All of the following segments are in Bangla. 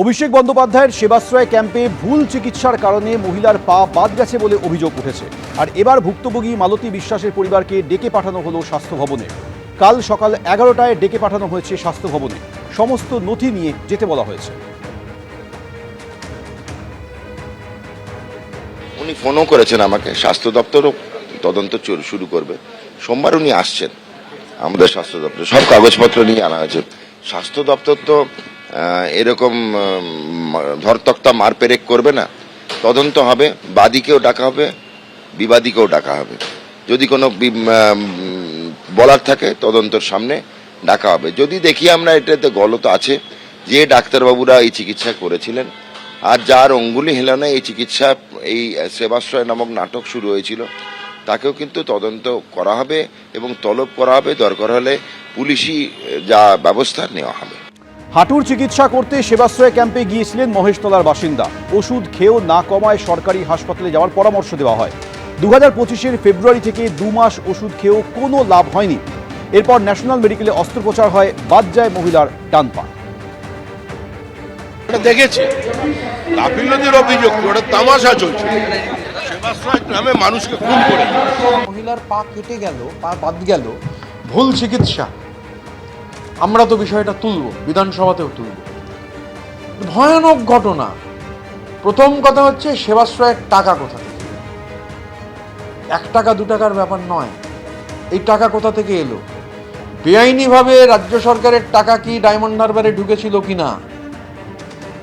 অভিষেক বন্দ্যোপাধ্যায়ের সেবাশ্রয় ক্যাম্পে ভুল চিকিৎসার কারণে মহিলার পা বাদ গেছে বলে অভিযোগ উঠেছে। আর এবার ভুক্তভোগী মালতী বিশ্বাসের পরিবারকে ডেকে পাঠানো হলো স্বাস্থ্য ভবনে। কাল সকাল 11টায় ডেকে পাঠানো হয়েছে স্বাস্থ্য ভবনে। সমস্ত নথি নিয়ে যেতে বলা হয়েছে। উনি ফোনও করেছেন আমাকে, স্বাস্থ্য দপ্তরও তদন্ত শুরু করবে। সোমবার উনি আসছেন আমাদের স্বাস্থ্য দপ্তরে, সব কাগজপত্র নিয়ে আনা হয়েছে। স্বাস্থ্য দপ্তর তো এরকম ধরতক্তা মারপেরেক করবে না, তদন্ত হবে, বাদীকেও ডাকা হবে, বিবাদীকেও ডাকা হবে। যদি কোনো বলার থাকে তদন্তর সামনে ডাকা হবে। যদি দেখি আমরা এটাতে গলত আছে, যে ডাক্তারবাবুরা এই চিকিৎসা করেছিলেন আর যার অঙ্গুলি হেলনে এই চিকিৎসা, এই সেবাশ্রয় নামক নাটক শুরু হয়েছিল, তাকেও কিন্তু তদন্ত করা হবে এবং তলব করা হবে। দরকার হলে পুলিশি যা ব্যবস্থা নেওয়া হবে। হাঁটুর চিকিৎসা করতে সেবাশ্রয় ক্যাম্পে গিয়েছিলেন মহেশতলার বাসিন্দা। ওষুধ খেয়েও না কমায় সরকারি হাসপাতালে যাওয়ার পরামর্শ দেওয়া হয়। 2025-এর ফেব্রুয়ারি থেকে 2 মাস ওষুধ খেয়েও কোনো লাভ হয়নি। এরপর ন্যাশনাল মেডিকেলে অস্ত্রোপচার হয়, বাদ যায় মহিলার ডান পা। দেখেছে গাফিলতির অভিযোগ, ওটা তামাশা চলছে। সেবাশ্রয় নামে মানুষকে খুন করে মহিলার পা কেটে গেল, পা বাদ গেল, ভুল চিকিৎসা। আমরা তো বিষয়টা তুলব, বিধানসভাতেও তুলব। ভয়ানক ঘটনা। প্রথম কথা হচ্ছে সেবাশ্রয়ের টাকা কোথা থেকে? 1 টাকা 2 টাকার ব্যাপার নয়, এই টাকা কোথা থেকে এলো? বেআইনিভাবে রাজ্য সরকারের টাকা কি ডায়মন্ড হারবারে ঢুকেছিল কিনা?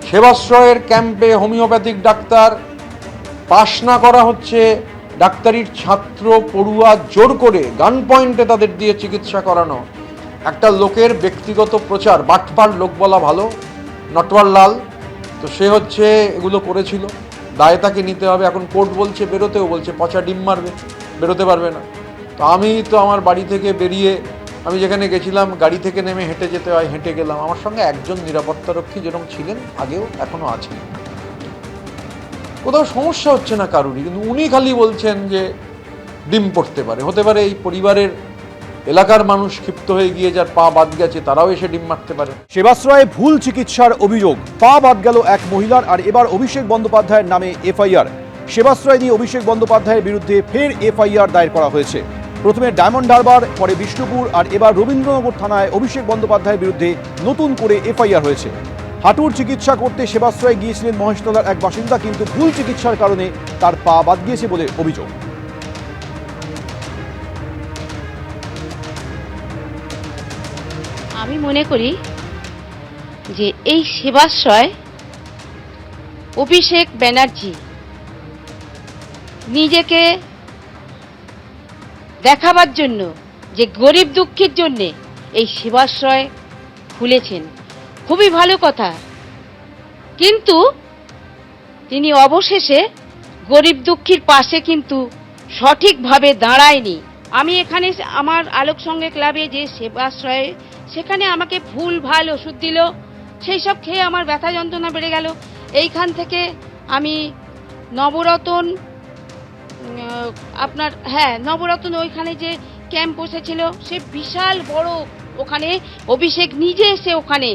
সেবাশ্রয়ের ক্যাম্পে হোমিওপ্যাথিক ডাক্তার পাশ না করা হচ্ছে, ডাক্তারির ছাত্র পড়ুয়া জোর করে গান পয়েন্টে তাদের দিয়ে চিকিৎসা করানো। একটা লোকের ব্যক্তিগত প্রচার, বাটপার লোক বলা ভালো, নটওয়ার লাল, তো সে হচ্ছে এগুলো করেছিল, দায় তাকে নিতে হবে। এখন কোর্ট বলছে, বেরোতেও বলছে, পচা ডিম মারবে, বেরোতে পারবে না। তো আমি তো আমার বাড়ি থেকে বেরিয়ে, আমি যেখানে গেছিলাম গাড়ি থেকে নেমে হেঁটে যেতে হয়, হেঁটে গেলাম। আমার সঙ্গে একজন নিরাপত্তারক্ষী যেরকম ছিলেন আগেও, এখনও আছেন। কোথাও সমস্যা হচ্ছে না কারুরই, কিন্তু উনি খালি বলছেন যে ডিম পড়তে পারে, হতে পারে এই পরিবারের এলাকার মানুষ ক্ষিপ্ত হয়ে গিয়ে যার পা বাদ গেছে তারাও এসে ডিম মারতে পারে। সেবাশ্রয়ে ভুল চিকিৎসার অভিযোগ, পা বাদ গেল এক মহিলার। আর এবার অভিষেক বন্দ্যোপাধ্যায়ের নামে এফআইআর। সেবাশ্রয় নিয়ে অভিষেক বন্দ্যোপাধ্যায়ের বিরুদ্ধে ফের এফআইআর দায়ের করা হয়েছে। প্রথমে ডায়মন্ড হারবার, পরে বিষ্ণুপুর, আর এবার রবীন্দ্রনগর থানায় অভিষেক বন্দ্যোপাধ্যায়ের বিরুদ্ধে নতুন করে এফআইআর হয়েছে। হাঁটুর চিকিৎসা করতে সেবাশ্রয়ে গিয়েছিলেন মহেশতলার এক বাসিন্দা, কিন্তু ভুল চিকিৎসার কারণে তার পা বাদ গিয়েছে বলে অভিযোগ। আমি মনে করি যে এই সেবাশ্রয় অভিষেক ব্যানার্জি নিজেকে দেখাবার জন্য, যে গরিব দুঃখীর জন্য এই সেবাশ্রয় খুলেছেন, খুবই ভালো কথা, কিন্তু তিনি অবশেষে গরিব দুঃখীর পাশে কিন্তু সঠিকভাবে দাঁড়ায়নি। আমি এখানে আমার আলোক সঙ্গে ক্লাবে যে সেবাশ্রয়ে, সেখানে আমাকে ভুল ভাল ওষুধ দিল, সেই সব খেয়ে আমার ব্যথা যন্ত্রণা বেড়ে গেল। এইখান থেকে আমি নবরতন, নবরতন ওইখানে যে ক্যাম্প বসেছিল, সে বিশাল বড়, ওখানে অভিষেক নিজে এসে ওখানে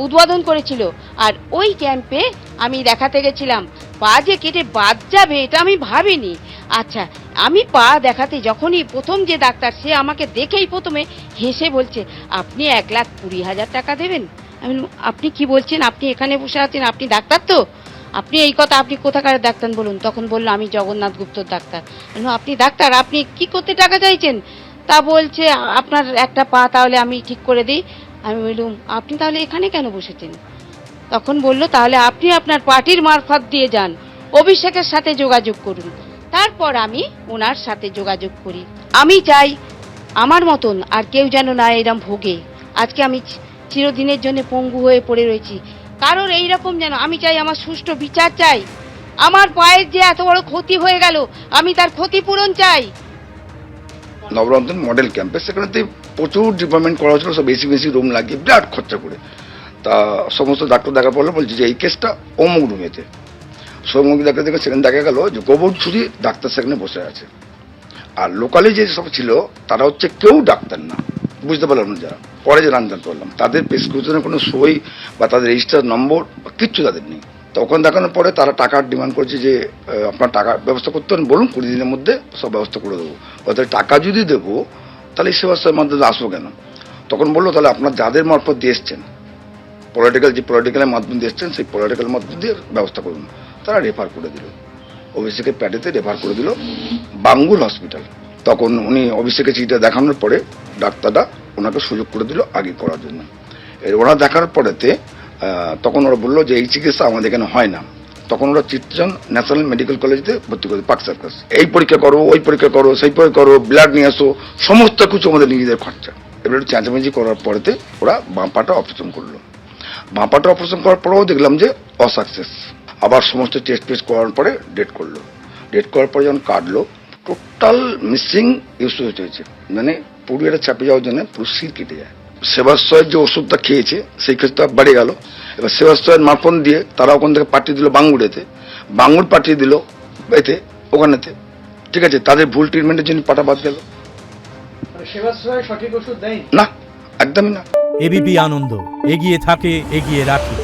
উদ্বোধন করেছিল। আর ওই ক্যাম্পে আমি দেখাতে গেছিলাম, পা যে কেটে বাদ যাবে এটা আমি ভাবিনি। আচ্ছা, আমি পা দেখাতে যখনই প্রথম যে ডাক্তার, সে আমাকে দেখেই প্রথমে হেসে বলছে, আপনি 1,20,000 টাকা দেবেন। আমি, আপনি কি বলছেন? আপনি এখানে বসে আছেন, আপনি ডাক্তার তো? আপনি এই কথা, আপনি কোথাকার ডাক্তার বলুন? তখন বললো, আমি জগন্নাথ গুপ্তর ডাক্তার। আপনি ডাক্তার, আপনি কি করতে টাকা চাইছেন? তা বলছে, আপনার একটা পা তাহলে আমি ঠিক করে দিই। আমি বললাম, আপনি তাহলে এখানে কেন বসেছেন? তখন বললো, তাহলে আপনি আপনার পার্টির মারফত দিয়ে যান, অভিষেকের সাথে যোগাযোগ করুন। তারপর আমি ওনার সাথে যোগাযোগ করি। আমি চাই আমার মতন আর কেউ যেন না এরকম ভোগে। আজকে আমি চিরদিনের জন্য পঙ্গু হয়ে পড়ে রয়েছি, কারোর এইরকম যেন, আমি চাই আমার সুষ্ঠু বিচার চাই। আমার পায়ের যে এত বড় ক্ষতি হয়ে গেল, আমি তার ক্ষতিপূরণ চাই। নবরত্ন মডেল ক্যাম্পে, সেখানেতে প্রচুর ডিপার্টমেন্ট করা হচ্ছিল, সব বেশি রুম লাগিয়ে বিরাট খরচা করে। তা সমস্ত ডাক্তার দেখা পড়লো, বলছে যে এই কেসটা অমুক রুমেতে। সৌমুখ ডাক্তার দেখে সেখানে দেখা গেল যে গোবর ছুরি ডাক্তার সেখানে বসে আছে। আর লোকালি যে সব ছিল তারা হচ্ছে কেউ ডাক্তার না, বুঝতে পারলাম না যারা, পরে যে জানতে পারলাম তাদের প্রেসক্রিপশনের কোনো সই বা তাদের রেজিস্টার নম্বর বা কিচ্ছু তাদের নেই। তখন দেখানোর পরে তারা টাকার ডিমান্ড করছে যে আপনার টাকা ব্যবস্থা করতে পারেন, বলুন 20 দিনের মধ্যে সব ব্যবস্থা করে দেবো। অর্থাৎ টাকা যদি দেবো তাহলে এই সেবাশ্রয়ের মাধ্যমে আসবো কেন? তখন বললো তাহলে আপনার যাদের মারফত দিয়ে এসছেন, পলিটিক্যালের মাধ্যম দিয়ে এসছেন, সেই পলিটিক্যাল মাধ্যম দিয়ে ব্যবস্থা করুন। তারা রেফার করে দিল, অভিষেকের প্যাডেতে রেফার করে দিল বাঙ্গুর হসপিটাল। তখন উনি অভিষেকের চিঠিটা দেখানোর পরে ডাক্তাররা ওনাকে সুযোগ করে দিল আগে করার জন্য। ওরা দেখার পরেতে তখন ওরা বললো যে এই চিকিৎসা আমাদের এখানে হয় না। তখন ওরা চিত্তজন ন্যাশনাল মেডিকেল কলেজে ভর্তি করে পার্ক সার্কাস, এই পরীক্ষা করো, ওই পরীক্ষা করো, সেই পরীক্ষা করো, ব্লাড নিয়ে আসো, সমস্ত কিছু আমাদের নিজেদের খরচা। এবার একটু চেঁচামেচি করার পরেতে ওরা বাঁ পাটা অপারেশন করলো। বাঁ পাটা অপারেশন করার পরেও দেখলাম যে অসাকসেস। আবার সমস্ত টেস্ট ফেস্ট করার পরে ডেট করলো। ডেট করার পরে যখন কাটলো, টোটাল মিসিং ইউজ হয়েছে, মানে পুরো এটা চাপে যাওয়ার জন্য পুরো শির কেটে যায়। সেবাশ্রয়ের যে ওষুধটা খেয়েছে সেই ক্ষেত্রে বেড়ে গেল। এবার সেবাশ্রয়ের মারফত দিয়ে তারা ওখান থেকে পাঠিয়ে দিল বাঙ্গুরেতে, বাঙ্গুর পাঠিয়ে দিল এতে ওখানেতে, ঠিক আছে। তাদের ভুল ট্রিটমেন্টের জন্য পাটা বাদ গেল। সেবাশ্রয় সঠিক ওষুধ দেয় না, একদমই না। এবিপি আনন্দ, এগিয়ে থাকে, এগিয়ে রাখে।